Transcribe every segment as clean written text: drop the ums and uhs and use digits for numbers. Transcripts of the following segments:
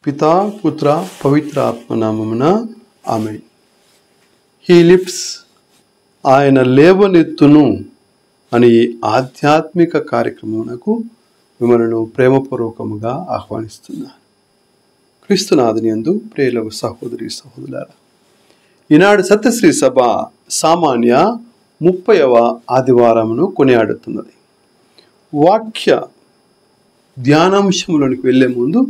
పితా పుత్ర పవిత్ర ఆత్మనామమున ఆమేన్. He lifts, ఆయన లేవనెత్తును అని ఆధ్యాత్మిక కార్యక్రమమునకు మిమ్మల్ని ప్రేమపూర్వకముగా ఆహ్వానిస్తున్నాను. క్రీస్తునాథుని యందు ప్రియులకు సహోదరి సహోదరులారా, ఈనాడు సత్యశ్రీ సభ సామాన్య 30వ ఆదివారమును కొనియాడుతున్నది. వాక్య ధ్యానాంశంలోనికి వెళ్ళే ముందు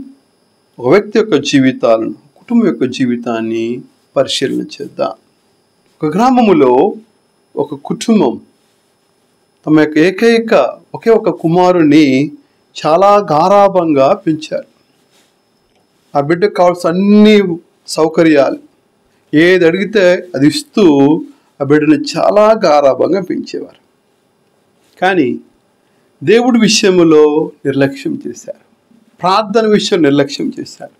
ఒక వ్యక్తి యొక్క జీవితాలను, కుటుంబం యొక్క జీవితాన్ని పరిశీలన చేద్దాం. ఒక గ్రామములో ఒక కుటుంబం తమ యొక్క ఏకైక ఒకే ఒక కుమారుని చాలా గారాబంగా పెంచారు. ఆ బిడ్డకు కావాల్సిన అన్ని సౌకర్యాలు ఏది అడిగితే అది ఇస్తూ ఆ బిడ్డను చాలా గారాబంగా పెంచేవారు. కానీ దేవుడి విషయంలో నిర్లక్ష్యం చేశారు, ప్రార్థన విషయం నిర్లక్ష్యం చేశారు,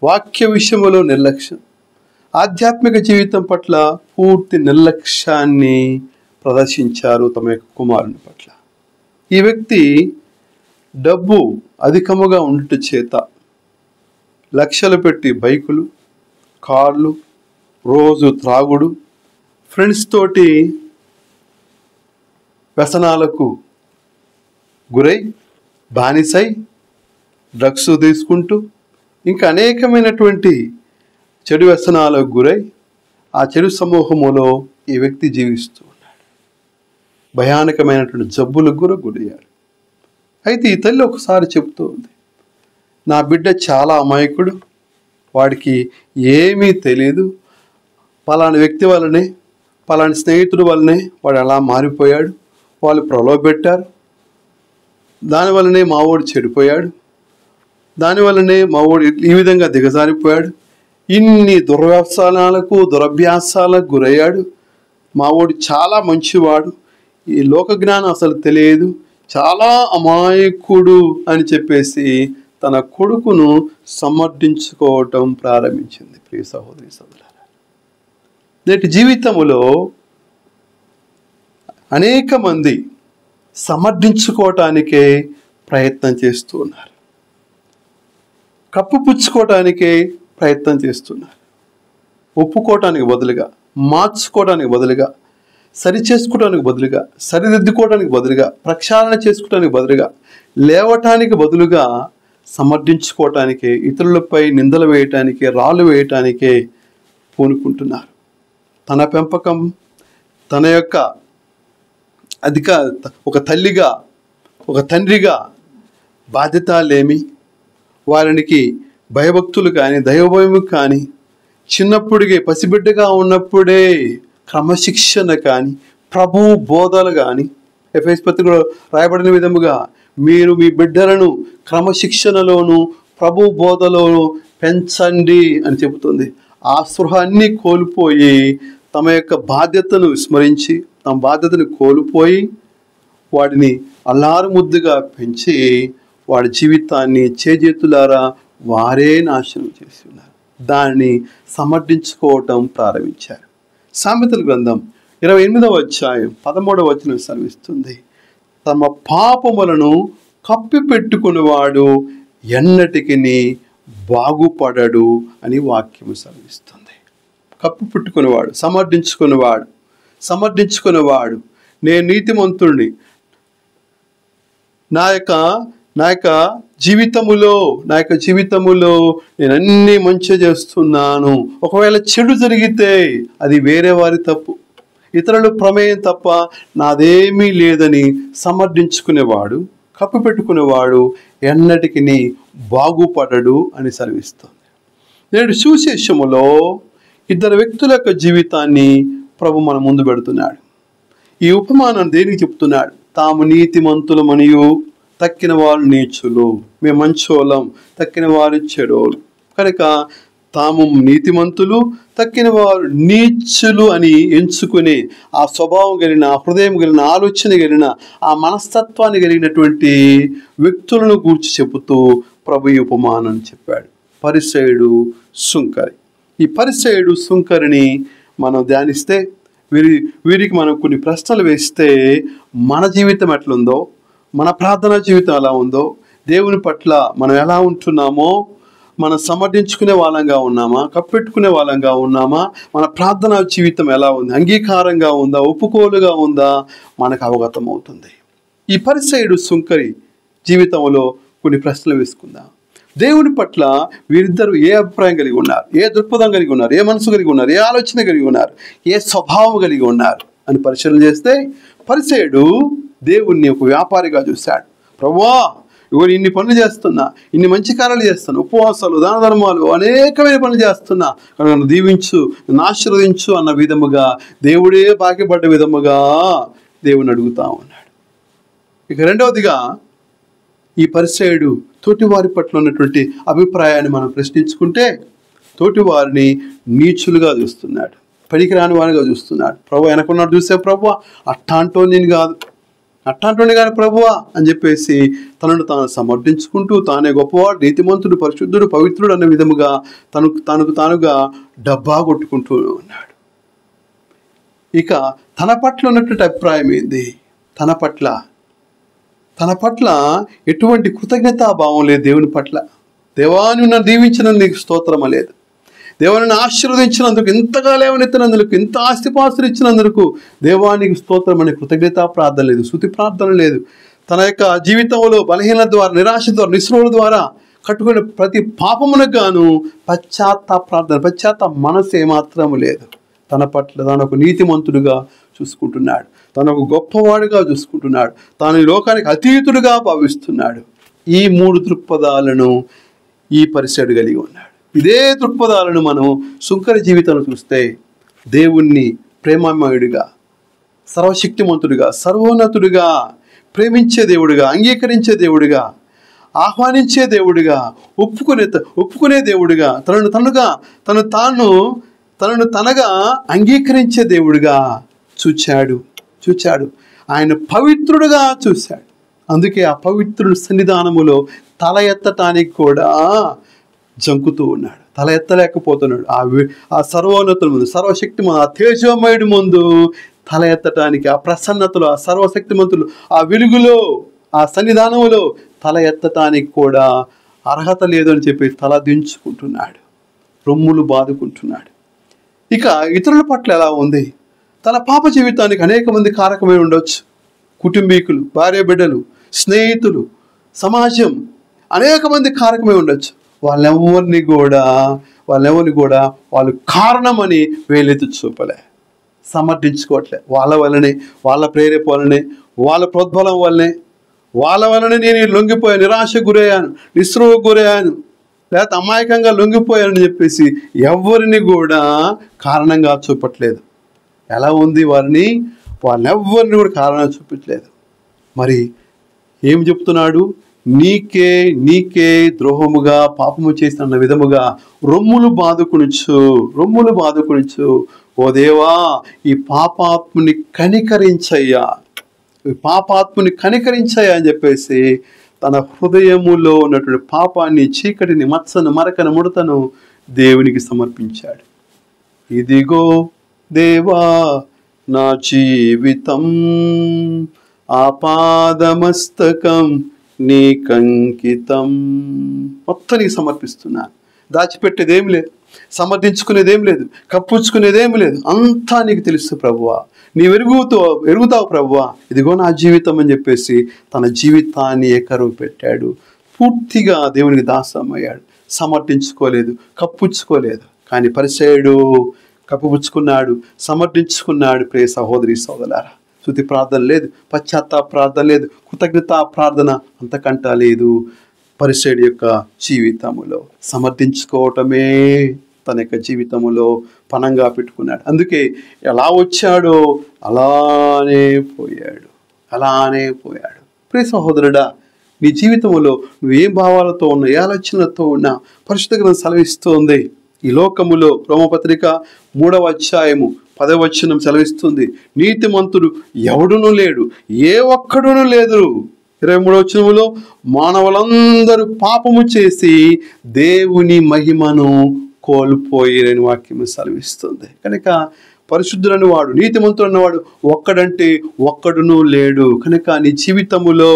వాక్య విషయంలో నిర్లక్ష్యం, ఆధ్యాత్మిక జీవితం పట్ల పూర్తి నిర్లక్ష్యాన్ని ప్రదర్శించారు తమ యొక్క కుమారుని పట్ల. ఈ వ్యక్తి డబ్బు అధికముగా ఉండుట చేత లక్షలు పెట్టి బైకులు, కార్లు, రోజు త్రాగుడు, ఫ్రెండ్స్ తోటి వ్యసనాలకు గురై బానిసై డ్రగ్స్ తీసుకుంటూ ఇంకా అనేకమైనటువంటి చెడు వ్యసనాలకు గురై ఆ చెడు సమూహములో ఈ వ్యక్తి జీవిస్తూ ఉన్నాడు. భయానకమైనటువంటి జబ్బులకు కూడా గురయ్యాడు. అయితే ఈ తల్లి ఒకసారి చెబుతూ ఉంది, నా బిడ్డ చాలా అమాయకుడు, వాడికి ఏమీ తెలియదు, పలాని వ్యక్తి వల్లనే, పలాని స్నేహితుడి వల్లనే వాడు అలా మారిపోయాడు, వాళ్ళు ప్రలోభపెట్టారు, దానివల్లనే మావోడు చెడిపోయాడు, దానివల్లనే మావోడు ఈ విధంగా దిగజారిపోయాడు, ఇన్ని దుర్వ్యసనాలకు దురభ్యాసాలకు గురయ్యాడు, మావోడు చాలా మంచివాడు, ఈ లోక జ్ఞానం అసలు తెలియదు, చాలా అమాయకుడు అని చెప్పేసి తన కొడుకును సమర్థించుకోవటం ప్రారంభించింది. ప్రియ సహోదరి సహోదరులారా, నేటి జీవితంలో అనేక మంది సమర్థించుకోవటానికే ప్రయత్నం చేస్తూ ఉన్నారు, కప్పుపుచ్చుకోవటానికే ప్రయత్నం చేస్తున్నారు. ఒప్పుకోవటానికి బదులుగా, మార్చుకోవడానికి బదులుగా, సరి చేసుకోవడానికి బదులుగా, సరిదిద్దుకోవడానికి బదులుగా, ప్రక్షాళన చేసుకోవడానికి బదులుగా, లేవటానికి బదులుగా సమర్థించుకోవటానికే, ఇతరులపై నిందలు వేయటానికే, రాళ్ళు వేయటానికే పూనుకుంటున్నారు. తన పెంపకం, తన యొక్క ఒక తల్లిగా, ఒక తండ్రిగా బాధ్యత లేమి, వారికి భయభక్తులు కానీ, దైవభయము కానీ, చిన్నప్పుడే పసిబిడ్డగా ఉన్నప్పుడే క్రమశిక్షణ కానీ, ప్రభు బోధలు కానీ, ఎఫెసీ పత్రికలో రాయబడిన విధముగా మీరు మీ బిడ్డలను క్రమశిక్షణలోను ప్రభు బోధలోను పెంచండి అని చెబుతుంది. ఆ స్పృహ అన్నీ కోల్పోయి తమ యొక్క బాధ్యతను విస్మరించి, తమ బాధ్యతను కోల్పోయి వాడిని అల్లారు ముద్దుగా పెంచి వాడి జీవితాన్ని చేజేతులారా వారే నాశనం చేసి ఉన్నారు. దాన్ని సమర్థించుకోవటం ప్రారంభించారు. సామెతల గ్రంథం 28వ అధ్యాయం 13వ వచనం సెలవిస్తుంది, తమ పాపములను కప్పిపెట్టుకునేవాడు ఎన్నటికి బాగుపడడు అని వాక్యము సెలవిస్తుంది. కప్పిపెట్టుకునేవాడు, సమర్థించుకునేవాడు నేను నీతిమంతుడిని, నా యొక్క జీవితములో నేను అన్నీ మంచి చేస్తున్నాను, ఒకవేళ చెడు జరిగితే అది వేరే వారి తప్పు, ఇతరుల ప్రమేయం తప్ప నాదేమీ లేదని సమర్థించుకునేవాడు, కప్పిపెట్టుకునేవాడు ఎన్నటికి బాగుపడడు అని సెలవిస్తుంది. నేడు సువిశేషములో ఇద్దరు వ్యక్తుల యొక్క జీవితాన్ని ప్రభు మన ముందు పెడుతున్నాడు. ఈ ఉపమానం దేనికి చెప్తున్నాడు? తాము నీతిమంతులమనియు తక్కిన వారు నీచులు, మేము మంచోళం, తక్కిన వారు చెడోలు, కనుక తాము నీతిమంతులు, తక్కిన వారు నీచులు అని ఎంచుకుని ఆ స్వభావం కలిగిన, ఆ హృదయం కలిగిన, ఆలోచన కలిగిన, ఆ మనస్తత్వాన్ని కలిగినటువంటి వ్యక్తులను గూర్చి చెబుతూ ప్రభు ఈ ఉపమానం చెప్పాడు. పరిసయుడు, సుంకరి. ఈ పరిసయుడు, సుంకరిని మనం ధ్యానిస్తే వీరికి మనం కొన్ని ప్రశ్నలు వేస్తే మన జీవితం ఎట్లుందో, మన ప్రార్థనా జీవితం ఎలా ఉందో, దేవుని పట్ల మనం ఎలా ఉంటున్నామో మనం సమర్థించుకునే వాళ్ళంగా ఉన్నామా, కప్పెట్టుకునే వాళ్ళంగా ఉన్నామా, మన ప్రార్థనా జీవితం ఎలా ఉంది, అంగీకారంగా ఉందా, ఒప్పుకోలుగా ఉందా, మనకు అవగతం అవుతుంది. ఈ పరిసయ్యుడు సుంకరి జీవితంలో కొన్ని ప్రశ్నలు వేసుకుందాం. దేవుని పట్ల వీరిద్దరూ ఏ అభిప్రాయం కలిగి ఉన్నారు, ఏ దృక్పథం కలిగి ఉన్నారు, ఏ మనసు కలిగి ఉన్నారు, ఏ ఆలోచన కలిగి ఉన్నారు, ఏ స్వభావం కలిగి ఉన్నారు అని పరిశీలన చేస్తే, పరిసయ్యుడు దేవుణ్ణి ఒక వ్యాపారిగా చూశాడు. ప్రభువా, ఇవో ఇన్ని పనులు చేస్తున్నా, ఇన్ని మంచి కార్యాలు చేస్తున్నా, ఉపవాసాలు, దాన ధర్మాలు, అనేకమైన పనులు చేస్తున్నా, నన్ను దీవించు, నన్ను ఆశీర్వదించు అన్న విధముగా, దేవుడే బాకిపడ్డ విధముగా దేవుని అడుగుతా ఉన్నాడు. ఇక రెండవదిగా, ఈ పరిసయ్యుడు తోటివారి పట్ల ఉన్నటువంటి అభిప్రాయాన్ని మనం ప్రశ్నించుకుంటే, తోటివారిని నీచులుగా చూస్తున్నాడు, పనికిరాని వారిగా చూస్తున్నాడు. ప్రభు వెనకున్నాడు చూసే, ప్రభు అట్టాంటో నేను కాదు, అట్టాంటోని కానీ ప్రభువా అని చెప్పేసి తనను తాను సమర్థించుకుంటూ, తానే గొప్పవాడు, నీతిమంతుడు, పరిశుద్ధుడు, పవిత్రుడు అన్న విధముగా తనకు తానుగా డబ్బా కొట్టుకుంటూ ఉన్నాడు. ఇక తన పట్ల ఉన్నటువంటి అభిప్రాయం ఏంది? తన పట్ల ఎటువంటి కృతజ్ఞతాభావం లేదు దేవుని పట్ల. దేవాన్ని నన్ను దీవించినందుకు నీకు స్తోత్రమ లేదు, దేవాన్ని ఆశీర్వదించినందుకు, ఇంతగా లేవనెత్తినందుకు, ఇంత ఆస్తిపాస్తులు ఇచ్చినందుకు దేవానికి స్తోత్రం అనే కృతజ్ఞతా ప్రార్థన లేదు, స్తుతి ప్రార్థన లేదు. తన యొక్క జీవితంలో బలహీనత ద్వారా, నిరాశ ద్వారా, నిస్పృహల ద్వారా కట్టుకునే ప్రతి పాపమునకు గాను పశ్చాత్తాప మనసు ఏమాత్రము లేదు. తన పట్ల తాను ఒక నీతిమంతుడుగా చూసుకుంటున్నాడు, తను ఒక గొప్పవాడుగా చూసుకుంటున్నాడు, తాను ఈ లోకానికి అతీతుడుగా భావిస్తున్నాడు. ఈ మూడు దృక్పథాలను ఈ పరిసయ్యుడు కలిగి ఉన్నాడు. ఇదే దృక్పథాలను మనం సుంకరి జీవితంలో చూస్తే, దేవుణ్ణి ప్రేమమయుడిగా, సర్వశక్తిమంతుడిగా, సర్వోన్నతుడిగా, ప్రేమించే దేవుడిగా, అంగీకరించే దేవుడిగా, ఆహ్వానించే దేవుడిగా, ఒప్పుకునే దేవుడిగా, తనను తనగా అంగీకరించే దేవుడిగా చూచాడు. ఆయన పవిత్రుడుగా చూశాడు. అందుకే ఆ పవిత్రుడి సన్నిధానములో తల ఎత్తటానికి కూడా జంకుతూ ఉన్నాడు, తల ఎత్తలేకపోతున్నాడు. ఆ సర్వోన్నతుల ముందు, సర్వశక్తి ముందు, ఆ తేజోమయుడి ముందు తల ఎత్తటానికి, ఆ ప్రసన్నతలో, ఆ సర్వశక్తిమంతులు, ఆ వెలుగులో, ఆ సన్నిధానములో తల ఎత్తటానికి కూడా అర్హత లేదు అని చెప్పి తల దించుకుంటున్నాడు, రొమ్ములు బాదుకుంటున్నాడు. ఇక ఇతరుల పట్ల ఎలా ఉంది? తన పాప జీవితానికి అనేక మంది కారకమై ఉండొచ్చు. కుటుంబీకులు, భార్య బిడ్డలు, స్నేహితులు, సమాజం, అనేక మంది కారకమై ఉండొచ్చు. వాళ్ళెవరిని కూడా వాళ్ళు కారణమని వేలెత్తి చూపలే, సమర్థించుకోవట్లే. వాళ్ళ వల్లనే, వాళ్ళ ప్రేరేప వల్లనే, వాళ్ళ ప్రోద్బలం వల్లనే నేను లొంగిపోయాను, నిరాశకు గురయ్యాను, నిస్పృహకు గురయ్యాను, లేకపోతే అమాయకంగా లొంగిపోయానని చెప్పేసి ఎవరిని కూడా కారణంగా చూపట్లేదు. ఎలా ఉంది? వాళ్ళెవ్వరిని కూడా కారణంగా చూపట్లేదు. మరి ఏం చెప్తున్నాడు? నీకే ద్రోహముగా పాపము చేసిన విధముగా రొమ్ములు బాదుకునిచ్చు. ఓ దేవా, ఈ పాపాత్ముని కనికరించయ్యా అని చెప్పేసి తన హృదయములో ఉన్నటువంటి పాపాన్ని, చీకటిని, మచ్చను, మరకను, ముడతను దేవునికి సమర్పించాడు. ఇదిగో దేవా నా జీవితం, ఆపాదమస్తకం నీకంకితం. మొత్తం నీకు సమర్పిస్తున్నాను. దాచిపెట్టేదేం లేదు, సమర్థించుకునేదేం లేదు, కప్పుచ్చుకునేదేం లేదు. అంతా నీకు తెలుసు ప్రభువా, నీవు ఎరుగుతావు ప్రభువా. ఇదిగో నా జీవితం అని చెప్పేసి తన జీవితాన్ని ఏకరువు పెట్టాడు. పూర్తిగా దేవునికి దాసమయ్యాడు. సమర్థించుకోలేదు, కప్పుచ్చుకోలేదు. కానీ పరిసయ్యుడు కప్పుపుచ్చుకున్నాడు, సమర్థించుకున్నాడు. ప్రియ సహోదరి సోదరులారా, స్తుతి ప్రార్థన లేదు, పశ్చాత్తాప ప్రార్థన లేదు, కృతజ్ఞతా ప్రార్థన అంతకంటా లేదు. పరిసయ్యుడి యొక్క జీవితములో సమర్థించుకోవటమే తన యొక్క జీవితములో పనంగా పెట్టుకున్నాడు. అందుకే ఎలా వచ్చాడో అలానే పోయాడు. ప్రియ సహోదరుడా, నీ జీవితంలో నువ్వేం భావాలతో ఉన్నా, ఏ ఆలోచనలతో ఉన్నా, పరిశుద్ధ గ్రంథం సెలవిస్తోంది. ఈ లోకములో రోమపత్రిక 3వ అధ్యాయము 10వ వచనం సెలవిస్తుంది, నీతిమంతుడు ఎవడునూ లేడు, ఏ ఒక్కడునూ లేదు. 23వ వచనములో మానవులందరూ పాపము చేసి దేవుని మహిమను కోల్పోయిరని వాక్యము సెలవిస్తుంది. కనుక పరిశుద్ధుడని వాడు, నీతిమంతుడు అన్నవాడు ఒక్కడంటే ఒక్కడునూ లేడు. కనుక నీ జీవితంలో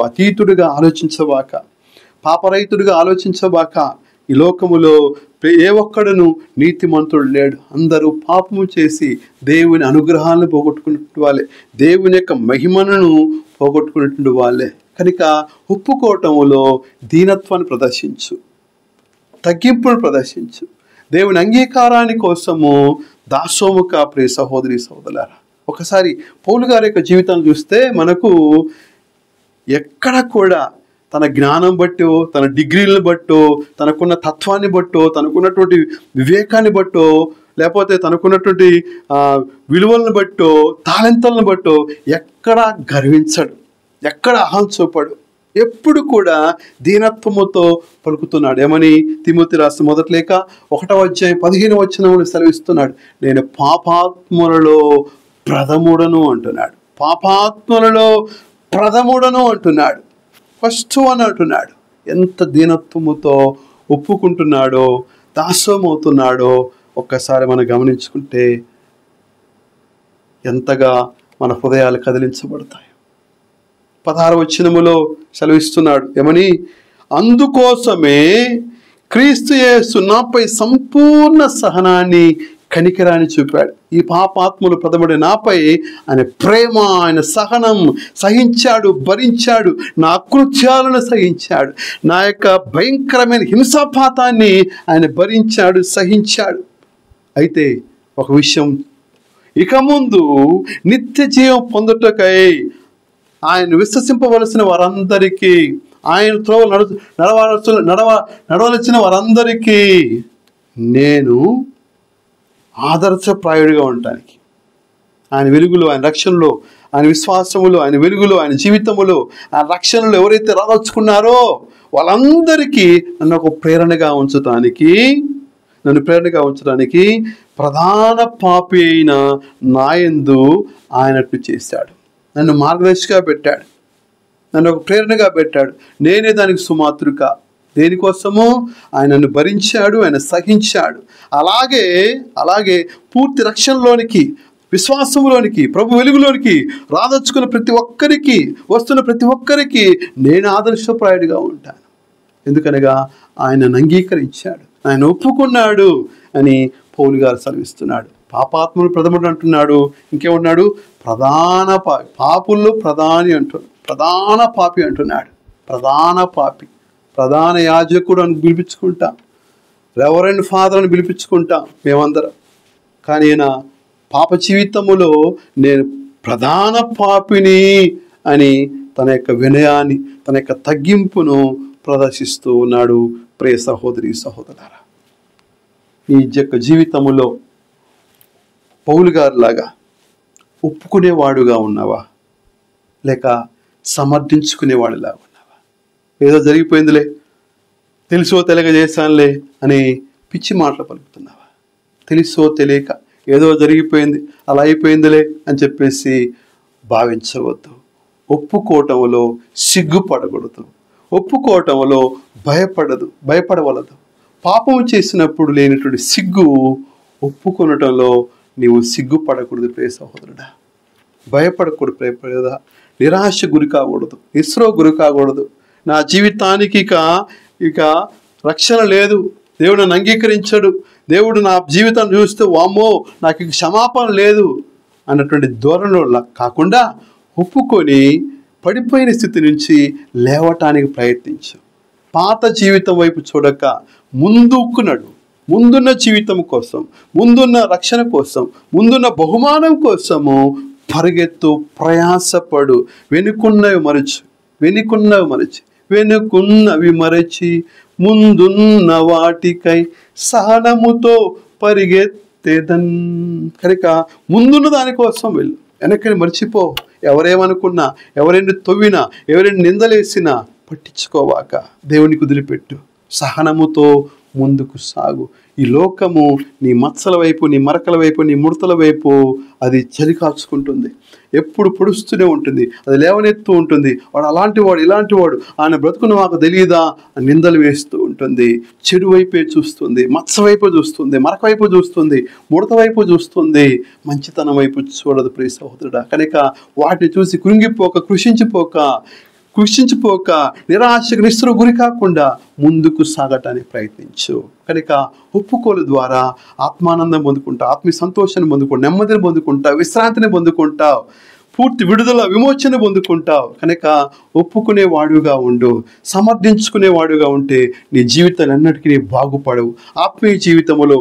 అతీతుడిగా ఆలోచించవాక, పాపరహితుడిగా ఆలోచించబాక. ఈ లోకములో ఏ ఒక్కడును నీతిమంతుడు లేడు. అందరూ పాపము చేసి దేవుని అనుగ్రహాలను పోగొట్టుకున్నటువంటి వాళ్ళే, దేవుని యొక్క మహిమను పోగొట్టుకున్నటువంటి వాళ్ళే. కనుక ఒప్పుకోవటములో దీనత్వాన్ని ప్రదర్శించు, తగ్గింపును ప్రదర్శించు. దేవుని అంగీకారాన్ని కోసము దాసోముక ప్రియ సహోదరి సహోదరులారా. ఒకసారి పౌలు గారి యొక్క జీవితాన్ని చూస్తే మనకు ఎక్కడ కూడా తన జ్ఞానం బట్టో, తన డిగ్రీలను బట్టో, తనకున్న తత్వాన్ని బట్టో, తనకున్నటువంటి వివేకాన్ని బట్టో, లేకపోతే తనకున్నటువంటి విలువలను బట్టో, తాళంతలను బట్టో ఎక్కడా గర్వించడు, ఎక్కడ అహం చూపడు. ఎప్పుడు కూడా దీనత్వముతో పలుకుతున్నాడు. ఏమని తిమోతి రాసిన మొదటి లేఖ 1:15 సెలవిస్తున్నాడు, నేను పాపాత్ములలో ప్రథముడను అంటున్నాడు. పాపాత్ములలో ప్రథముడను అంటున్నాడు. ఫస్ట్ వన్ అంటున్నాడు. ఎంత దీనత్వముతో ఒప్పుకుంటున్నాడో, దాసోమవుతున్నాడో ఒక్కసారి మనం గమనించుకుంటే ఎంతగా మన హృదయాలు కదిలించబడతాయి. 16 సెలవిస్తున్నాడు ఏమని, అందుకోసమే క్రీస్తు యేసు నాపై సంపూర్ణ సహనాన్ని కనికరాన్ని చూపాడు. ఈ పాపాత్ములు ప్రథముడి నాపై ఆయన ప్రేమ, ఆయన సహనం సహించాడు, భరించాడు, నా కృత్యాలను సహించాడు, నా యొక్క భయంకరమైన హింసాపాతాన్ని ఆయన భరించాడు, సహించాడు. అయితే ఒక విషయం, ఇక ముందు నిత్య జీవం పొందుటకై ఆయన విశ్వసింపవలసిన వారందరికీ, ఆయన త్రోవ నడవలసిన వారందరికీ నేను ఆదర్శప్రాయుడిగా ఉండటానికి, ఆయన వెలుగులో, ఆయన రక్షణలో, ఆయన విశ్వాసములో, ఆయన వెలుగులో, ఆయన జీవితములో, ఆయన రక్షణలో ఎవరైతే రాదలుచుకున్నారో వాళ్ళందరికీ నన్ను ఒక ప్రేరణగా ఉంచడానికి ప్రధాన పాపి అయిన నాయందు ఆయనట్టు చేశాడు. నన్ను మార్గదర్శిగా పెట్టాడు, నన్ను ఒక ప్రేరణగా పెట్టాడు. నేనే దానికి సుమాతృక. దేనికోసమో ఆయన నన్ను భరించాడు, ఆయన సహించాడు. అలాగే పూర్తి రక్షణలోనికి, విశ్వాసంలోనికి, ప్రభు వెలుగులోనికి రాదచ్చుకున్న ప్రతి ఒక్కరికి, వస్తున్న ప్రతి ఒక్కరికి నేను ఆదర్శప్రాయుడిగా ఉంటాను. ఎందుకనగా ఆయనను అంగీకరించాడు, ఆయన ఒప్పుకున్నాడు అని పౌలు గారు సెలవిస్తున్నాడు. పాపాత్ములు ప్రథముడు అంటున్నాడు. ఇంకేమన్నాడు? ప్రధాన పాపి, పాపుల్లో ప్రధాని అంటున్నాడు, ప్రధాన పాపి అంటున్నాడు. ప్రధాన పాపి, ప్రధాన యాజకుడు అని పిలిపించుకుంటాం, రెవరెండ్ ఫాదర్ అని పిలిపించుకుంటాం మేమందరం. కానీ ఈయన పాప జీవితములో నేను ప్రధాన పాపిని అని తన యొక్క వినయాన్ని, తన యొక్క తగ్గింపును ప్రదర్శిస్తూ ఉన్నాడు. ప్రియ సహోదరి సహోదరులారా, నీ యొక్క జీవితములో పౌలు గారిలాగా ఒప్పుకునేవాడుగా ఉన్నావా, లేక సమర్థించుకునేవాడిలాగా ఉన్నావా? ఏదో జరిగిపోయిందిలే, తెలుసో తెలియక చేశానులే అని పిచ్చి మాటలు పలుకుతున్నావా? తెలుసో తెలియక ఏదో జరిగిపోయింది, అలా అయిపోయిందిలే అని చెప్పేసి భావించవద్దు. ఒప్పుకోవటంలో సిగ్గుపడకూడదు, ఒప్పుకోవటంలో భయపడవలదు. పాపం చేసినప్పుడు లేనటువంటి సిగ్గు ఒప్పుకొనటంలో నీవు సిగ్గుపడకూడదు. ప్రియ సహోదరుడా, భయపడకూడదు. ప్రియపడదా, నిరాశ గురి కాకూడదు, ఇస్రో గురి కాకూడదు. నా జీవితానికి ఇక రక్షణ లేదు, దేవుడు నన్ను అంగీకరించడు, దేవుడు నా జీవితాన్ని చూస్తే వామ్మో నాకు ఇక క్షమాపణ లేదు అన్నటువంటి ధోరణిలో కాకుండా ఒప్పుకొని పడిపోయిన స్థితి నుంచి లేవటానికి ప్రయత్నించు. పాత జీవితం వైపు చూడక ముందుకు నడు. ముందున్న జీవితం కోసం, ముందున్న రక్షణ కోసం, ముందున్న బహుమానం కోసము పరిగెత్తు, ప్రయాసపడు. వెనుకున్నవి మరచి ముందున్న వాటికై సహనముతో పరిగెత్తేదన్. కనుక ముందున్న దానికోసం వెళ్ళు, వెనకని మర్చిపో. ఎవరేమనుకున్నా, ఎవరైనా తవ్వినా, ఎవరైనా నిందలేసినా పట్టించుకోవాక దేవునికి వదిలిపెట్టు. సహనముతో ముందుకు సాగు. ఈ లోకము నీ మచ్చల వైపు, నీ మరకల వైపు, నీ ముడతల వైపు అది చలి కాచుకుంటుంది, ఎప్పుడు పొడుస్తూనే ఉంటుంది, అది లేవనెత్తూ ఉంటుంది. వాడు అలాంటి వాడు, ఇలాంటి వాడు, ఆయన బ్రతుకును మాకు తెలియదా నిందలు వేస్తూ ఉంటుంది. చెడు వైపే చూస్తుంది, మచ్చ వైపు చూస్తుంది, మరక వైపు చూస్తుంది, ముడత వైపు చూస్తుంది, మంచితనం వైపు చూడదు. ప్రియ సహోదరుడా, కనుక వాటిని చూసి కృంగిపోక, కృషించిపోక కృషించిపోక, నిరాశకు నిస్సరకు గురి కాకుండా ముందుకు సాగటానికి ప్రయత్నించు. కనుక ఒప్పుకోలు ద్వారా ఆత్మానందం పొందుకుంటావు, ఆత్మీయ సంతోషాన్ని పొందుకుంటావు, నెమ్మదిని పొందుకుంటావు, విశ్రాంతిని పొందుకుంటావు, పూర్తి విడుదల విమోచన పొందుకుంటావు. కనుక ఒప్పుకునేవాడుగా ఉండు, సమర్థించుకునేవాడుగా ఉంటే నీ జీవితాలు ఎన్నటికీ బాగుపడవు, ఆత్మీయ జీవితంలో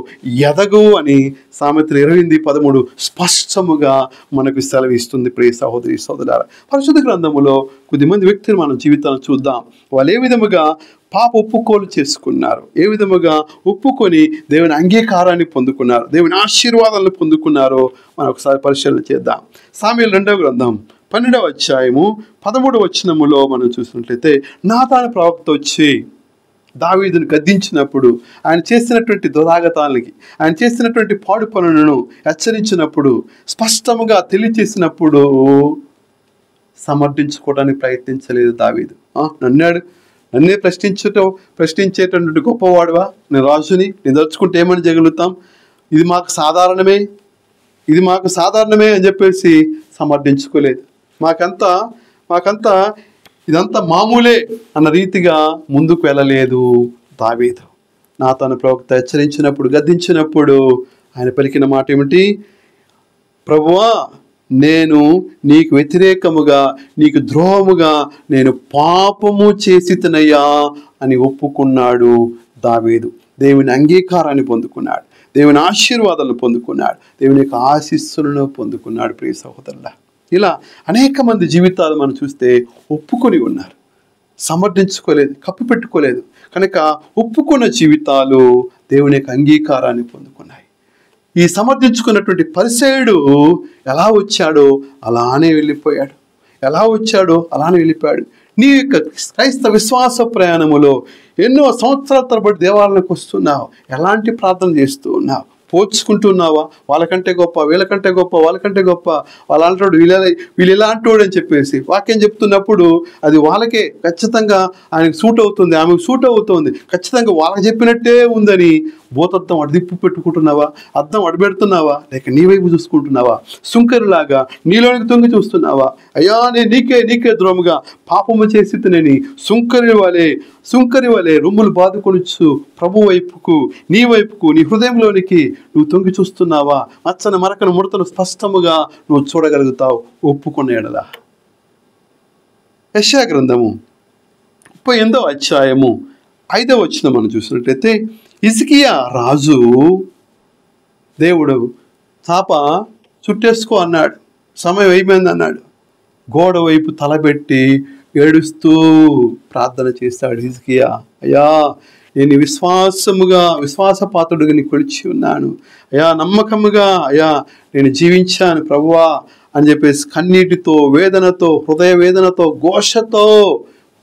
ఎదగవు అని సామెతలు 28:13 స్పష్టముగా మనకు సెలవిస్తుంది. ప్రియ సహోదరి సహోదరులారా, పరిశుద్ధ గ్రంథములో కొద్దిమంది వ్యక్తులు మనం జీవితాలను చూద్దాం. వాళ్ళు ఏ విధముగా పాప ఒప్పుకోలు చేసుకున్నారు, ఏ విధముగా ఒప్పుకొని దేవుని అంగీకారాన్ని పొందుకున్నారు, దేవుని ఆశీర్వాదాలను పొందుకున్నారో మనం ఒకసారి పరిశీలన చేద్దాం. సామెయలు 2వ గ్రంథం 12వ అధ్యాయము 13వ వచనములో మనం చూసినట్లయితే, నాతాను ప్రవక్త వచ్చి దావీదును గద్దించినప్పుడు, ఆయన చేసినటువంటి దురాగతాలకి, ఆయన చేసినటువంటి పాడు పనులను హెచ్చరించినప్పుడు, స్పష్టముగా తెలియచేసినప్పుడు సమర్థించుకోవడానికి ప్రయత్నించలేదు దావీదు. నన్నే ప్రశ్నించేటటువంటి గొప్పవాడువా, నేను రాజుని, నేను దలుచుకుంటే ఏమని చేయగలుగుతాం, ఇది మాకు సాధారణమే అని చెప్పేసి సమర్థించుకోలేదు. మాకంతా ఇదంతా మామూలే అన్న రీతిగా ముందుకు వెళ్ళలేదు దావీదు. నాతాను ప్రవక్త హెచ్చరించినప్పుడు, గద్దించినప్పుడు ఆయన పలికిన మాట ఏమిటి? ప్రభువా, నేను నీకు వ్యతిరేకముగా, నీకు ద్రోహముగా నేను పాపము చేసితనయ్యా అని ఒప్పుకున్నాడు దావీదు. దేవుని అంగీకారాన్ని పొందుకున్నాడు, దేవుని ఆశీర్వాదాలను పొందుకున్నాడు, దేవుని యొక్క ఆశీస్సులను పొందుకున్నాడు. ప్రియ సహోదరులా, ఇలా అనేక మంది జీవితాలు మనం చూస్తే ఒప్పుకొని ఉన్నారు, సమర్థించుకోలేదు, కప్పిపెట్టుకోలేదు. కనుక ఒప్పుకున్న జీవితాలు దేవుని యొక్క అంగీకారాన్ని పొందుకున్నాయి. ఈ సమర్థించుకున్నటువంటి పరిసయుడు ఎలా వచ్చాడో అలానే వెళ్ళిపోయాడు, నీ యొక్క క్రైస్తవ విశ్వాస ప్రయాణములో ఎన్నో సంవత్సరాల తరబడి దేవాలయానికి వస్తున్నావు, ఎలాంటి ప్రార్థన చేస్తూ ఉన్నావు? పోల్చుకుంటున్నావా? వాళ్ళకంటే గొప్ప, వీళ్ళకంటే గొప్ప, వాళ్ళకంటే గొప్ప, వాళ్ళు అంటాడు, వీళ్ళు ఇలా అంటాడు అని చెప్పేసి వాక్యం చెప్తున్నప్పుడు అది వాళ్ళకే ఖచ్చితంగా ఆయనకు సూట్ అవుతుంది, ఆమెకు సూట్ అవుతుంది, ఖచ్చితంగా వాళ్ళకి చెప్పినట్టే ఉందని భూతత్వం అడిదిప్పు పెట్టుకుంటున్నావా? అద్దం అడబెడుతున్నావా? లేక నీ వైపు చూసుకుంటున్నావా? సుంకరిలాగా నీలోనికి తొంగి చూస్తున్నావా? అయ్యా, నేను నీకే ద్రోహముగా పాపము చేసి తినని సుంకరి వలె రొమ్ములు బాదుకొనొచ్చు ప్రభు వైపుకు, నీ వైపుకు, నీ హృదయంలోనికి నువ్వు తొంగి చూస్తున్నావా? మచ్చన మరకను ముడతలు స్పష్టముగా నువ్వు చూడగలుగుతావు ఒప్పుకున్న ఎడల. యెషయా గ్రంథము 38వ అధ్యాయము 5వ వచనం మనం చూసినట్లయితే, హిజ్కియా రాజు దేవుడు చాప చుట్టేసుకో అన్నాడు, సమయం అయిపోయింది అన్నాడు. గోడ వైపు తలబెట్టి ఏడుస్తూ ప్రార్థన చేశాడు హిజ్కియా. అయ్యా, నేను విశ్వాసపాత్రుడిగా నీ కొలిచి ఉన్నాను అయ్యా, నమ్మకముగా అయ్యా నేను జీవించాను ప్రభువా అని చెప్పేసి కన్నీటితో, వేదనతో, హృదయ వేదనతో, ఘోషతో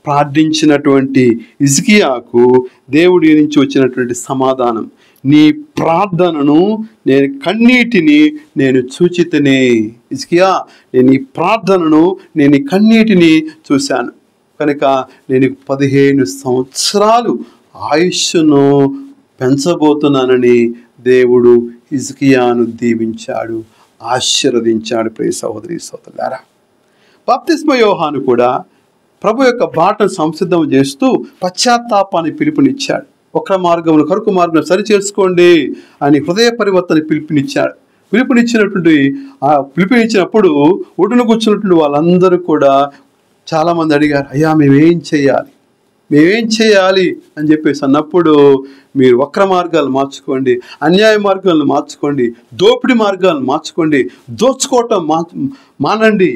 ప్రార్థించినటువంటి హిజ్కియాకు దేవుడి నుంచి వచ్చినటువంటి సమాధానం, నీ ప్రార్థనను నేను కన్నీటిని నేను చూచితేనే. హిజ్కియా, నేను నీ ప్రార్థనను, నేను నీ కన్నీటిని చూశాను కనుక నేను 15 సంవత్సరాలు ఆయుష్ను పెంచబోతున్నానని దేవుడు హిజ్కియాను దీవించాడు, ఆశీర్వదించాడు. ప్రియ సహోదరి సహోదరులారా, బాప్తిస్మ యోహాను కూడా ప్రభు యొక్క బాటను సంసిద్ధం చేస్తూ పశ్చాత్తాపాన్ని పిలుపునిచ్చాడు. వక్ర మార్గమును, కరుకు మార్గం సరి చేసుకోండి అని హృదయ పరివర్తన పిలుపునిచ్చినప్పుడు ఒడ్డున కూర్చున్నటువంటి వాళ్ళందరూ కూడా చాలామంది అడిగారు, అయ్యా మేమేం చేయాలి అని చెప్పేసి అన్నప్పుడు, మీరు వక్ర మార్గాలు మార్చుకోండి, అన్యాయ మార్గాలను మార్చుకోండి, దోపిడీ మార్గాలను మార్చుకోండి, దోచుకోవటం మానండి,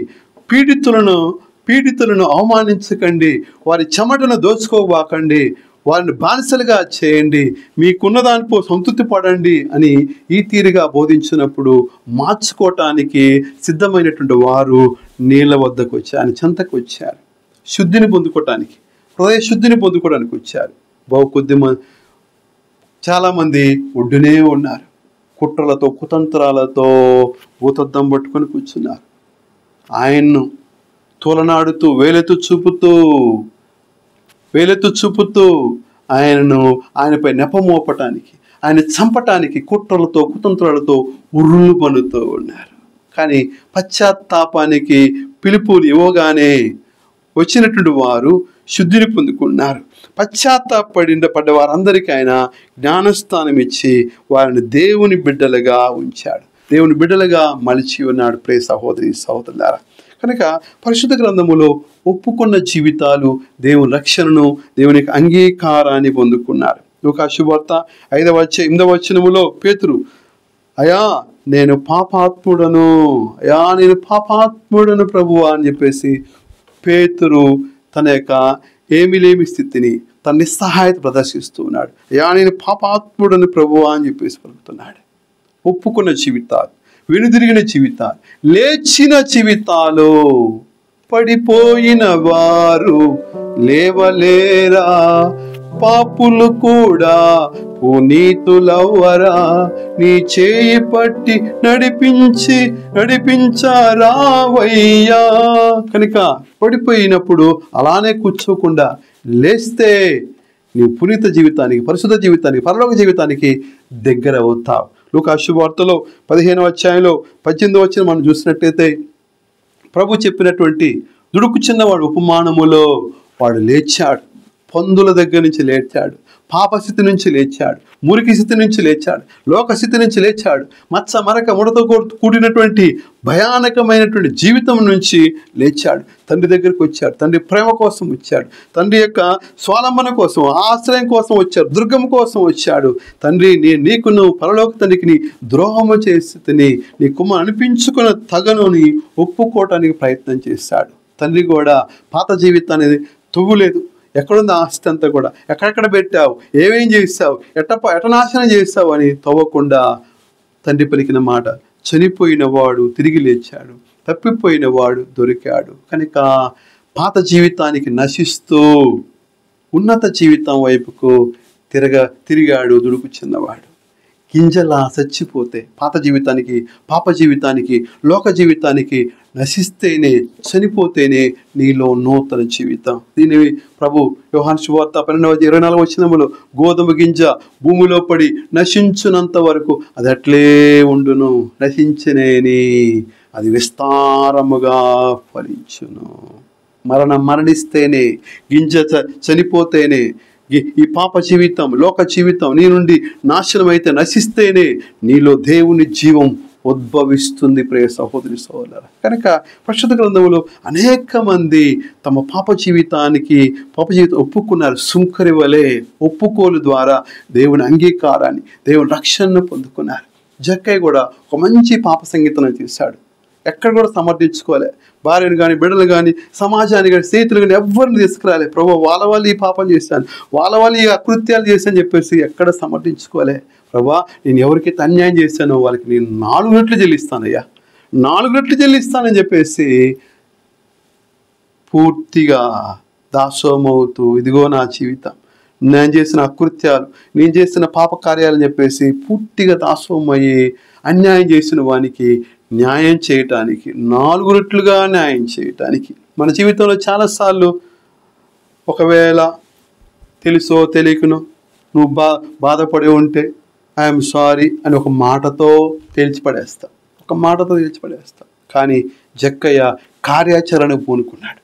పీడితులను అవమానించకండి, వారి చెమటను దోచుకోబాకండి, వారిని బానిసలుగా చేయండి, మీకున్న దానిపో సంతృప్తి పడండి అని ఈ తీరుగా బోధించినప్పుడు మార్చుకోవటానికి సిద్ధమైనటువంటి వారు నీళ్ళ వద్దకు వచ్చారు, ఆయన చెంతకు వచ్చారు, శుద్ధిని పొందుకోవటానికి, హృదయ శుద్ధిని పొందుకోవడానికి వచ్చారు. చాలామంది ఒడ్డునే ఉన్నారు, కుట్రలతో, కుతంత్రాలతో భూతద్దం పట్టుకొని కూర్చున్నారు. ఆయన్ను తోలనాడుతూ, వేలెత్తు చూపుతూ ఆయనపై నెపమోపటానికి, ఆయన చంపటానికి కుట్రలతో, కుతంత్రాలతో ఉర్రులు పన్నుతూ ఉన్నారు. కానీ పశ్చాత్తాపానికి పిలుపుని ఇవ్వగానే వచ్చినటువంటి వారు శుద్ధిని పొందుకున్నారు. పడ్డ వారందరికీ ఆయన జ్ఞానస్థానం ఇచ్చి వారిని దేవుని బిడ్డలుగా ఉంచాడు, దేవుని బిడ్డలుగా మలిచి ఉన్నాడు. ప్రియ సహోదరి సహోదరులారా, కనుక పరిశుద్ధ గ్రంథములో ఒప్పుకున్న జీవితాలు దేవుని రక్షణను, దేవుని అంగీకారాన్ని పొందుకున్నారు. లూకా శుభవార్త 8వ వచనములో పేతురు, అయా నేను పాపాత్ముడను ప్రభువా అని చెప్పేసి పేతురు తన యొక్క ఏమిలేమి స్థితిని, తన నిస్సహాయత ప్రదర్శిస్తూ ఉన్నాడు. అయా నేను పాపాత్ముడను ప్రభువా అని చెప్పేసి పలుకుతున్నాడు. ఒప్పుకున్న జీవితాలు, వెనుదిరిగిన జీవితాలు, లేచిన జీవితాలు. పడిపోయిన వారు లేవలేరా, పాపులు కూడా పునీతులవ్వరా, నీ చేయి పట్టి నడిపించారావయ్యా. కనుక పడిపోయినప్పుడు అలానే కూర్చోకుండా లేస్తే నీ పునీత జీవితానికి, పరిశుద్ధ జీవితానికి, పరలోక జీవితానికి దగ్గర అవుతావు. లూకా శుభవార్తలో 15వ అధ్యాయంలో 18వ వచనం మనం చూసినట్లయితే ప్రభు చెప్పినటువంటి దుడుకు చిన్నవాడు ఉపమానములో వాడు లేచాడు, పందుల దగ్గర నుంచి లేచాడు, పాపస్థితి నుంచి లేచాడు, మురికి స్థితి నుంచి లేచాడు, లోకస్థితి నుంచి లేచాడు, మచ్చ మరక ముడతో కూడినటువంటి భయానకమైనటువంటి జీవితం నుంచి లేచాడు. తండ్రి దగ్గరికి వచ్చాడు, తండ్రి ప్రేమ కోసం వచ్చాడు, తండ్రి యొక్క స్వాలంబన కోసం, ఆశ్రయం కోసం వచ్చాడు, దుర్గం కోసం వచ్చాడు. తండ్రి నీకును పరలోక తండ్రికి ద్రోహము చేసి నీ కుమ్మ అనిపించుకున్న తగనుని ఒప్పుకోవటానికి ప్రయత్నం చేశాడు. తండ్రి కూడా పాత జీవితాన్ని తవ్వులేదు. ఎక్కడుంది ఆస్తి అంతా కూడా, ఎక్కడెక్కడ పెట్టావు, ఏమేం చేస్తావు, ఎట నాశనం చేస్తావు అని తవ్వకుండా తండ్రి పలికిన మాట, చనిపోయిన వాడు తిరిగి లేచాడు, తప్పిపోయిన వాడు దొరికాడు. కనుక పాత జీవితానికి నశిస్తూ ఉన్నత జీవితం వైపుకు తిరిగాడు దుడుకు చిన్నవాడు. గింజలా చచ్చిపోతే పాత జీవితానికి, పాప జీవితానికి, లోక జీవితానికి నశిస్తేనే, చనిపోతేనే నీలో నూతన జీవితం. దీన్ని ప్రభు యోహాను సువార్త 12:24 వచనములో, గోధుమ గింజ భూమిలో పడి నశించునంత వరకు అది అట్లే ఉండును, నశించనేని అది విస్తారముగా ఫలించును. మరణిస్తేనే, గింజ చనిపోతేనే, ఈ పాప జీవితం, లోక జీవితం నీ నుండి నాశనం అయితే, నశిస్తేనే నీలో దేవుని జీవం ఉద్భవిస్తుంది. ప్రియ సహోదరి సహోదరులారా, కనుక పరిశుద్ధ గ్రంథంలో అనేక మంది తమ పాప జీవితం ఒప్పుకున్నారు. సుంకరి వలె ఒప్పుకోలు ద్వారా దేవుని అంగీకారాన్ని, దేవుని రక్షణను పొందుకున్నారు. జక్కయ్య కూడా ఒక మంచి పాప సంగీతం చేశాడు. ఎక్కడ కూడా సమర్థించుకోలే. భార్యను కానీ, బిడ్డలు కానీ, సమాజాన్ని కానీ, స్నేహితులు కానీ ఎవరిని తీసుకురాలే. ప్రభు వాళ్ళు ఈ పాపం చేశాను, వాళ్ళు ఈ అకృత్యాలు చేశాను చెప్పేసి ఎక్కడ సమర్థించుకోలే. ప్రభా నేను ఎవరికైతే అన్యాయం చేశానో వాళ్ళకి నేను 4 రెట్లు చెల్లిస్తానయ్యా, 4 రెట్లు చెల్లిస్తానని చెప్పేసి పూర్తిగా దాసోమవుతూ, ఇదిగో నా జీవితం, నేను చేసిన అకృత్యాలు, నేను చేసిన పాప కార్యాలని చెప్పేసి పూర్తిగా దాసోమయ్యి అన్యాయం చేసిన వానికి న్యాయం చేయటానికి, 4 రెట్లుగా న్యాయం చేయటానికి. మన జీవితంలో చాలాసార్లు ఒకవేళ తెలుసో తెలియకనో నువ్వు బాధపడి ఉంటే ఐఎమ్ సారీ అని ఒక మాటతో తేల్చిపడేస్తా. కానీ జక్కయ్య కార్యాచరణ పూనుకున్నాడు.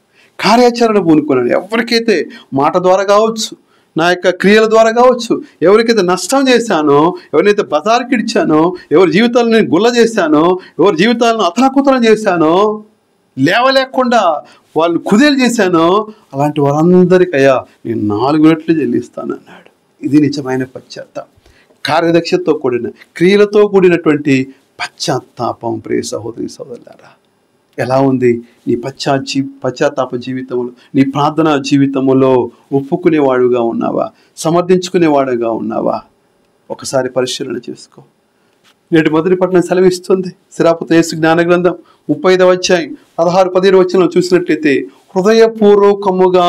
ఎవరికైతే మాట ద్వారా కావచ్చు, నా యొక్క క్రియల ద్వారా కావచ్చు, ఎవరికైతే నష్టం చేశానో, ఎవరినైతే బజార్కి ఇచ్చానో, ఎవరి జీవితాలను నేను గుల్ల చేశానో, ఎవరి జీవితాలను అతలాకుతలం చేశానో, లేవలేకుండా వాళ్ళు కుదేలు చేశానో, అలాంటి వారందరికయ్యా నేను 4 రెట్లు చెల్లిస్తానన్నాడు. ఇది నిజమైన పశ్చాత్తాపం, కార్యదక్షతతో కూడిన, క్రియలతో కూడినటువంటి పశ్చాత్తాపం. ప్రియ సహోదరి సహోదరులారా, ఎలా ఉంది నీ పశ్చాత్తాప జీవితంలో, నీ ప్రార్థనా జీవితంలో? ఒప్పుకునేవాడుగా ఉన్నావా? సమర్థించుకునేవాడుగా ఉన్నావా? ఒకసారి పరిశీలన చేసుకో. నేటి మొదటి పట్టణం సెలవిస్తుంది. సిరాపుత యేసు జ్ఞాన గ్రంథం 35వ అధ్యాయం 16-17 వచనంలో చూసినట్లయితే, హృదయపూర్వకముగా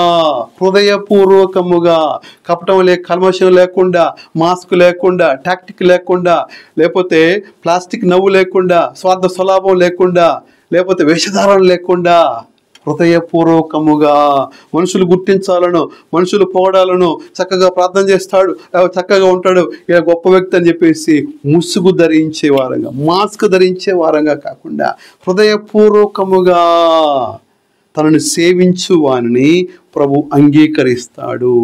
కపటం కల్మషం లేకుండా, మాస్క్ లేకుండా, టాక్టిక్ లేకుండా, లేకపోతే ప్లాస్టిక్ నవ్వు లేకుండా, స్వార్థ స్వలాభం లేకుండా, లేకపోతే వేషధారణ లేకుండా, హృదయపూర్వకముగా మనుషులు గుర్తించాలను, మనుషులు పోవడాలను, చక్కగా ప్రార్థన చేస్తాడు, చక్కగా ఉంటాడు, ఇలా గొప్ప వ్యక్తి అని చెప్పేసి ముసుగు ధరించే వారంగా, మాస్క్ ధరించే వారంగా కాకుండా హృదయపూర్వకముగా తనను సేవించు వానిని ప్రభు అంగీకరిస్తాడు.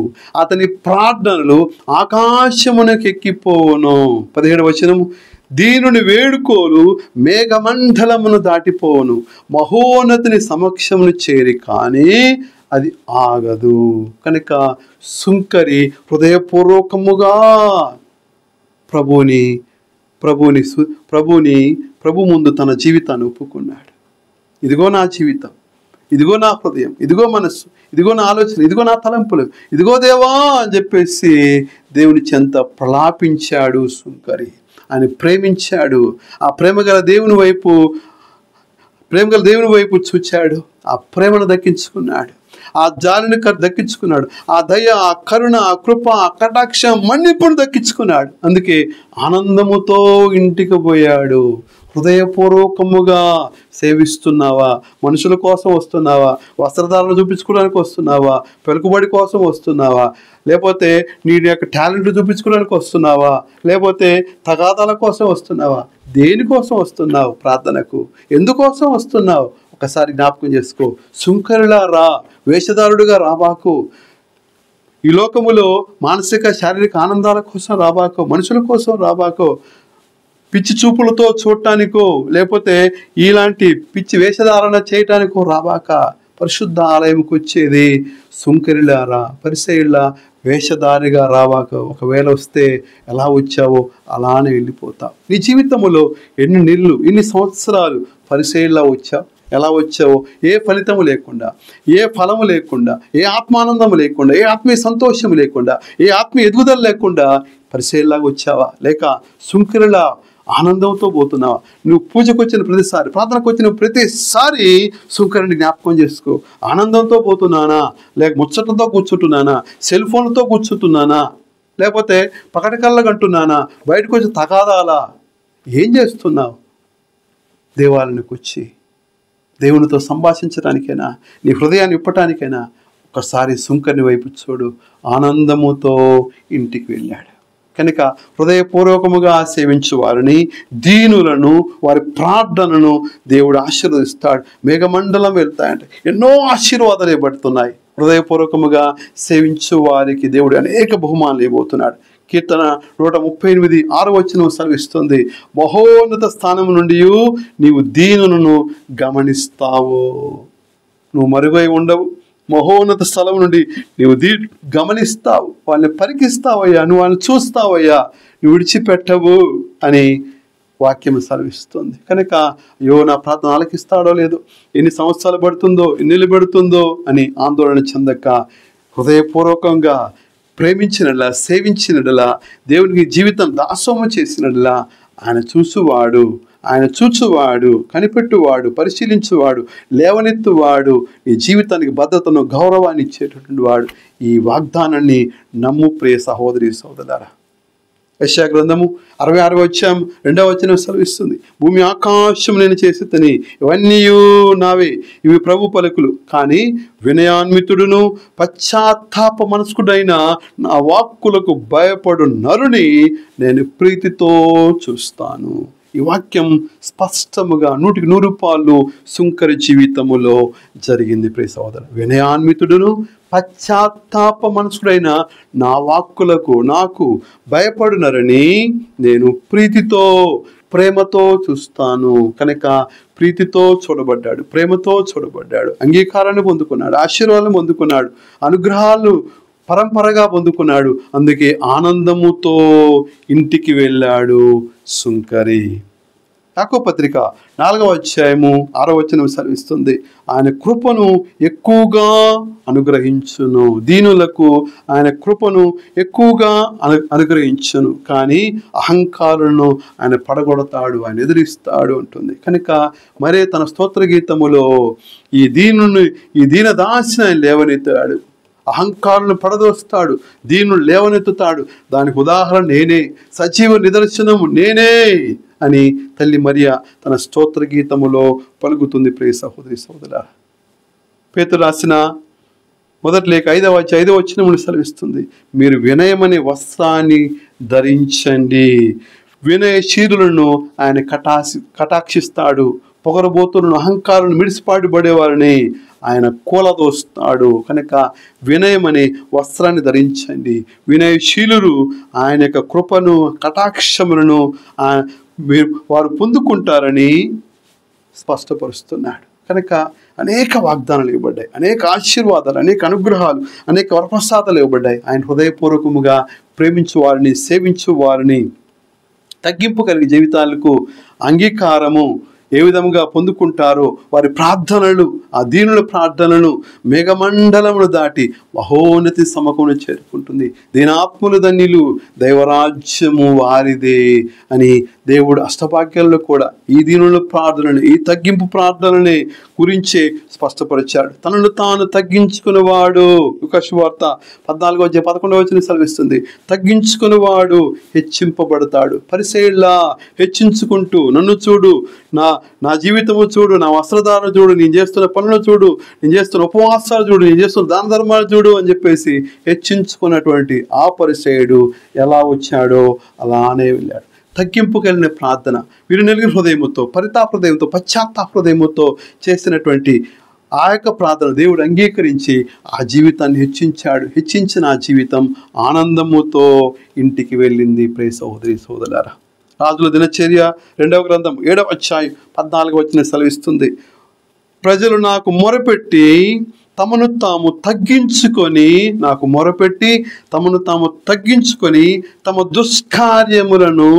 అతని ప్రార్థనలు ఆకాశమునకు ఎక్కిపోవును. 17వ వచనం, దీనుని వేడుకోలు మేఘమండలమును దాటిపోవును, మహోన్నతుని సమక్షమును చేరి కానీ అది ఆగదు. కనుక సుంకరి హృదయపూర్వకముగా ప్రభు ముందు తన జీవితాన్ని ఒప్పుకున్నాడు. ఇదిగో నా జీవితం, ఇదిగో నా హృదయం, ఇదిగో మనస్సు, ఇదిగో నా ఆలోచన, ఇదిగో నా తలంపులు, ఇదిగో దేవా అని చెప్పేసి దేవుని చెంత ప్రలాపించాడు సుంకరి. ఆయన ప్రేమించాడు. ఆ ప్రేమగల దేవుని వైపు చూచాడు. ఆ ప్రేమను దక్కించుకున్నాడు. ఆ జాలిని దక్కించుకున్నాడు. ఆ దయ, ఆ కరుణ, ఆ కృప, ఆ కటాక్షం మన్నిపును దక్కించుకున్నాడు. అందుకే ఆనందముతో ఇంటికి పోయాడు. హృదయపూర్వకముగా సేవిస్తున్నావా? మనుషుల కోసం వస్తున్నావా? వస్త్రధారణ చూపించుకోవడానికి వస్తున్నావా? పెలుకుబడి కోసం వస్తున్నావా? లేకపోతే నీ యొక్క టాలెంట్ చూపించుకోవడానికి వస్తున్నావా? లేకపోతే తగాదాల కోసం వస్తున్నావా? దేనికోసం వస్తున్నావు? ప్రార్థనకు ఎందుకోసం వస్తున్నావు? ఒకసారి జ్ఞాపకం చేసుకో. సుంకరిలా రా, వేషధారుడుగా రాబాకు. ఈ లోకములో మానసిక శారీరక ఆనందాల కోసం రాబాకో, మనుషుల కోసం రాబాకో, పిచ్చి చూపులతో చూడటానికో లేకపోతే ఇలాంటి పిచ్చి వేషధారణ చేయటానికో రాబాక. పరిశుద్ధ ఆలయంకి వచ్చేది సుంకరిలారా, పరిసయ్యుల వేషధారిగా రావాక. ఒకవేళ వస్తే ఎలా వచ్చావో అలానే వెళ్ళిపోతావు. నీ జీవితంలో ఎన్ని సంవత్సరాలు పరిసయ్యులా వచ్చావు? ఎలా వచ్చావో? ఏ ఫలితము లేకుండా, ఏ ఫలము లేకుండా, ఏ ఆత్మానందము లేకుండా, ఏ ఆత్మీయ సంతోషము లేకుండా, ఏ ఆత్మీయ ఎదుగుదల లేకుండా పరిసయ్యులాగా వచ్చావా? లేక సుంకరిలా ఆనందంతో పోతున్నావా? నువ్వు పూజకు వచ్చిన ప్రతిసారి, ప్రార్థనకు వచ్చిన ప్రతిసారి సుంకరిని జ్ఞాపకం చేసుకో. ఆనందంతో పోతున్నానా? లేక ముచ్చటంతో కూర్చుంటున్నానా? సెల్ ఫోన్లతో కూర్చుంటున్నానా? లేకపోతే పకటకల్లా అంటున్నానా? బయటకు వచ్చి తగాదాలా? ఏం చేస్తున్నావు? దేవాలయానికి వచ్చి దేవునితో సంభాషించడానికైనా, నీ హృదయాన్ని ఇప్పటానికైనా ఒకసారి సుంకరిని వైపు చూడు. ఆనందముతో ఇంటికి వెళ్ళాడు. కనుక హృదయపూర్వకముగా సేవించు వారిని, దీనులను, వారి ప్రార్థనను దేవుడు ఆశీర్వదిస్తాడు. మేఘమండలం వెళ్తాయంటే ఎన్నో ఆశీర్వాదాలు ఇవ్వబడుతున్నాయి. హృదయపూర్వకముగా సేవించు వారికి దేవుడు అనేక బహుమానాలు ఇవ్వబోతున్నాడు. కీర్తన 138 6వ వచనం సెలవిస్తుంది, మహోన్నత స్థానం నుండి నీవు దీనులను గమనిస్తావు. నువ్వు మరుగై ఉండవు. మహోన్నత స్థలం నుండి నీవు గమనిస్తావు, వాళ్ళని పరికిస్తావయ్యా, నువ్వు వాళ్ళని చూస్తావయ్యా, నువ్వు విడిచిపెట్టవు అని వాక్యం సెలవిస్తుంది. కనుక నా ప్రార్థన ఆలకిస్తాడో లేదో, ఎన్ని సంవత్సరాలు పడుతుందో, ఎన్ని పడుతుందో అని ఆందోళన చెందక హృదయపూర్వకంగా ప్రేమించినట్లా, సేవించినట్లా, దేవునికి జీవితం దాసోహం చేసినట్లా ఆయన చూచువాడు, కనిపెట్టువాడు, పరిశీలించువాడు, లేవనెత్తువాడు, నీ జీవితానికి భద్రతను, గౌరవాన్ని ఇచ్చేటటువంటి వాడు. ఈ వాగ్దానాన్ని నమ్ము ప్రియ సహోదరి సోదరులారా. యెషయా గ్రంథము 66వ అధ్యాయం 2వ వచనం సెలవిస్తుంది, భూమి ఆకాశం నేను చేసితని, ఇవన్నీ నావే, ఇవి ప్రభు పలుకులు. కానీ వినయాన్వితుడును పశ్చాత్తాప మనస్కుడైన నా వాక్కులకు భయపడు నరుని నేను ప్రీతితో చూస్తాను. ఈ వాక్యం స్పష్టముగా 100కి 100 రూపాయలు సుంకరి జీవితములో జరిగింది. ప్రియ సోదర, వినయాన్వితుడును పశ్చాత్తాప మనసుడైన నా వాక్కులకు నాకు భయపడునరని నేను ప్రేమతో చూస్తాను. కనుక ప్రీతితో చూడబడ్డాడు, ప్రేమతో చూడబడ్డాడు, అంగీకారాన్ని పొందుకున్నాడు, ఆశీర్వాదాలను పొందుకున్నాడు, అనుగ్రహాలు పరంపరగా పొందుకున్నాడు. అందుకే ఆనందముతో ఇంటికి వెళ్ళాడు సుంకరి. యాకోబు పత్రిక 4వ అధ్యాయము 6వ వచనం సెలవిస్తుంది, ఆయన కృపను ఎక్కువగా అనుగ్రహించును, దీనులకు ఆయన కృపను ఎక్కువగా అనుగ్రహించును, కానీ అహంకారులను ఆయన పడగొడతాడు, ఆయన ఎదిరిస్తాడు అంటుంది. కనుక మరే తన స్తోత్ర గీతములో ఈ దీనదాసిని ఆయన లేవనెత్తాడు, అహంకారులను పడదోస్తాడు, దీనులు లేవనెత్తుతాడు. దానికి ఉదాహరణ నేనే, సజీవ నిదర్శనము నేనే అని తల్లి మరియా తన స్తోత్ర గీతములో పలుకుతుంది. ప్రియ సహోదరి సహోదరులారా, పేతురు రాసిన మొదటి లేఖ 5వ అధ్యాయం 5వ వచనమును సెలవిస్తుంది, మీరు వినయమనే వస్త్రాన్ని ధరించండి. వినయశీలులను ఆయన కటాక్షిస్తాడు, పొగరబోతులను, అహంకారులను, మిడిసిపాటుపడేవారిని ఆయన కూలదోస్తాడు. కనుక వినయం అనే వస్త్రాన్ని ధరించండి. వినయశీలురు ఆయన యొక్క కృపను కటాక్షములను వారు పొందుకుంటారని స్పష్టపరుస్తున్నాడు. కనుక అనేక వాగ్దానాలు ఇవ్వబడ్డాయి, అనేక ఆశీర్వాదాలు, అనేక అనుగ్రహాలు, అనేక వరప్రసాదాలు ఇవ్వబడ్డాయి. ఆయన హృదయపూర్వకముగా ప్రేమించు వారిని, సేవించు వారిని, తగ్గింపు కలిగి జీవితాలకు అంగీకారము ఏ విధముగా పొందుకుంటారో వారి ప్రార్థనలు, ఆ దీనుల ప్రార్థనలను మేఘమండలమును దాటి మహోన్నతి సమకమును చేరుకుంటుంది. దీనాత్ములు ధన్యులు, దైవరాజ్యము వారిదే అని దేవుడు అష్టవాక్యాల్లో కూడా ఈ దీనుల ప్రార్థనలు, ఈ తగ్గింపు ప్రార్థనని గురించే స్పష్టపరిచాడు. తనను తాను తగ్గించుకునేవాడు, లుకాసు వార్త 14:11 సెలవిస్తుంది, తగ్గించుకునేవాడు హెచ్చింపబడతాడు. పరిసయ్యుల్లా హెచ్చించుకుంటూ నన్ను చూడు, నా జీవితము చూడు, నా వస్త్రధారణ చూడు, నేను చేస్తున్న పనులు చూడు, నేను చేస్తున్న ఉపవాసాలు చూడు, నేను చేస్తున్న దాన ధర్మాలు చూడు అని చెప్పేసి హెచ్చించుకున్నటువంటి ఆ పరిసయ్యుడు ఎలా వచ్చాడో అలానే వెళ్ళాడు. తగ్గింపు కలిగిన ప్రార్థన, విరునెలిగిన హృదయముతో, పరితాప హృదయంతో, పశ్చాత్తాప హృదయముతో చేసినటువంటి ఆ యొక్క ప్రార్థన దేవుడు అంగీకరించి ఆ జీవితాన్ని హెచ్చించాడు. హెచ్చించిన ఆ జీవితం ఆనందముతో ఇంటికి వెళ్ళింది. ప్రియ సహోదరి సోదరులారా, రాజుల దినచర్య 2వ గ్రంథం 7వ అధ్యాయం 14 సెలవిస్తుంది, ప్రజలు నాకు మొరపెట్టి తమను తాము తగ్గించుకొని, నాకు మొరపెట్టి తమను తాము తగ్గించుకొని తమ దుష్కార్యములను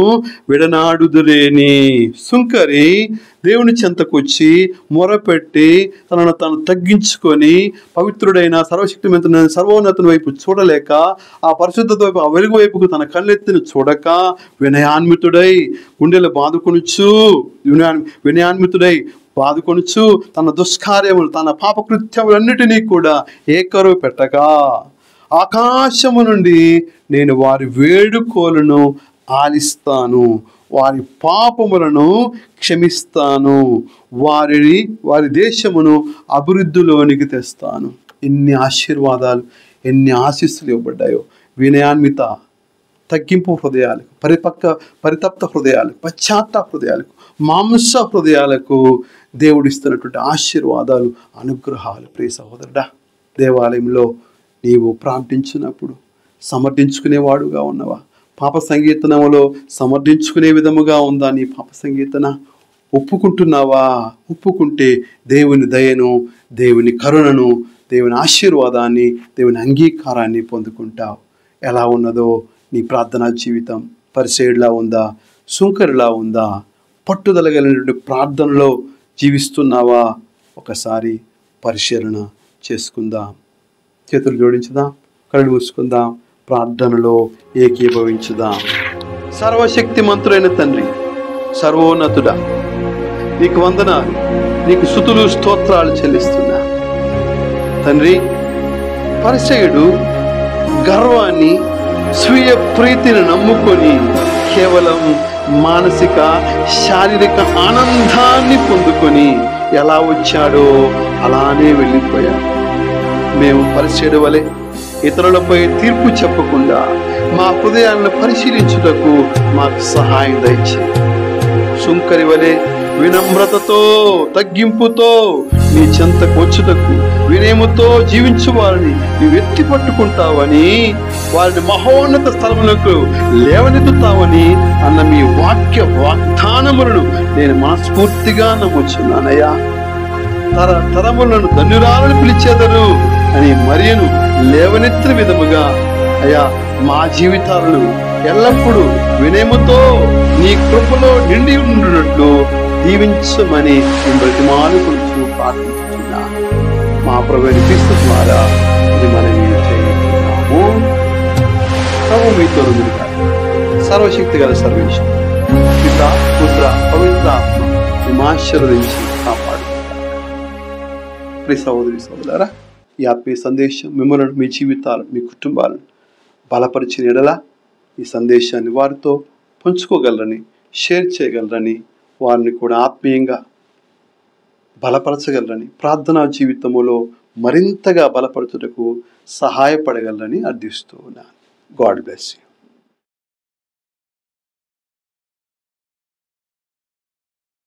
విడనాడుదురేని. సుంకరి దేవుని చెంతకొచ్చి మొరపెట్టి తనను తాను తగ్గించుకొని పవిత్రుడైన సర్వశక్తిమంతుడైన సర్వోన్నతుని వైపు చూడలేక, ఆ పరిశుద్ధత వైపు, ఆ వెలుగు వైపుకు తన కళ్ళెత్తిని చూడక వినయాన్వితుడై గుండెలు బాదుకొనుచు, వినయాన్వితుడై బాదుకొనుచు తన దుష్కార్యములు, తన పాపకృత్యములన్నిటినీ కూడా ఏకరువు పెట్టగా, ఆకాశము నుండి నేను వారి వేడుకోలను ఆలిస్తాను, వారి పాపములను క్షమిస్తాను, వారి దేశమును అభివృద్ధిలోనికి తెస్తాను. ఎన్ని ఆశీర్వాదాలు, ఎన్ని ఆశీస్సులు ఇవ్వబడ్డాయో. వినయాన్విత తగ్గింపు హృదయాలకు, పరితప్త హృదయాలకు, పశ్చాత్తాప హృదయాలకు, మాంస హృదయాలకు దేవుడిస్తున్నటువంటి ఆశీర్వాదాలు, అనుగ్రహాలు. ప్రియ సహోదరుడా, దేవాలయంలో నీవు ప్రార్థించినప్పుడు సమర్థించుకునేవాడుగా ఉన్నవా? పాప సంకీర్తనలో సమర్థించుకునే విధముగా ఉందా నీ పాప సంకీర్తన? ఒప్పుకుంటున్నావా? ఒప్పుకుంటే దేవుని దయను, దేవుని కరుణను, దేవుని ఆశీర్వాదాన్ని, దేవుని అంగీకారాన్ని పొందుకుంటావు. ఎలా ఉన్నదో నీ ప్రార్థనా జీవితం? పరిసయ్యుడిలా ఉందా? సుంకరిలా ఉందా? పట్టుదల కలిగినటువంటి ప్రార్థనలో జీవిస్తున్నావా? ఒకసారి పరిశీలన చేసుకుందాం. చేతులు జోడించుదాం, కళ్ళు మూసుకుందాం, ప్రార్థనలో ఏకీభవించుదాం. సర్వశక్తిమంతుడైన తండ్రి, సర్వోన్నతుడా, నీకు వందనాలు, నీకు స్తుతులు స్తోత్రాలు చెల్లిస్తున్నా. తండ్రి, పరిసయ్యుడు గర్వాన్ని, స్వీయ ప్రీతిని నమ్ముకొని కేవలం మానసిక శారీరక ఆనందాన్ని పొందుకొని ఎలా వచ్చాడో అలానే వెళ్ళిపోయాడు. మేము పరిసయ్యుడి వలె ఇతరులపై తీర్పు చెప్పకుండా మా హృదయాలను పరిశీలించుటకు మాకు సహాయం దయచేయి. సుంకరి వలె వినమ్రతతో, తగ్గింపుతో నీ చెంతకు వచ్చుటకు, వినయముతో జీవించు వారిని నీవు ఎత్తి పట్టుకుంటావని, వారిని మహోన్నత స్థలములకు లేవనెత్తుతావని అన్న మీ వాక్య వాగ్దానములను నేను మనస్ఫూర్తిగా నమ్ముచున్నానయ్యా. తరములను ధన్యురాలను పిలిచేదరు అని మరియను లేవనెత్తిన విధముగా అయ్యా మా జీవితాలను ఎల్లప్పుడూ వినయముతో నీ కృపలో నిండి ఉండునట్లు దీవించమని బ్రతిమాలుకొనుచు ప్రార్థించుచున్నాను. మా ప్రభువైన క్రీస్తు ద్వారా ఇది మనవి చేయుచున్నాము. ప్రభు మీతో సర్వశక్తి గల సర్వేశ్వరుడు, పిత, పుత్ర, పవిత్ర ఆత్మ మిమ్మల్ని ఆశీర్వదించి కాపాడు. ప్రియ సహోదరి సహోదరులారా, ఈ ఆత్మీయ సందేశం మిమ్మల్ని, మీ జీవితాలు, మీ కుటుంబాలను బలపరిచిన ఎడల ఈ సందేశాన్ని వారితో పంచుకోగలరని, షేర్ చేయగలరని, వారిని కూడా ఆత్మీయంగా బలపరచగలరని, ప్రార్థనా జీవితంలో మరింతగా బలపరచుటకు సహాయపడగలరని అర్థిస్తూ ఉన్నాను. God bless you.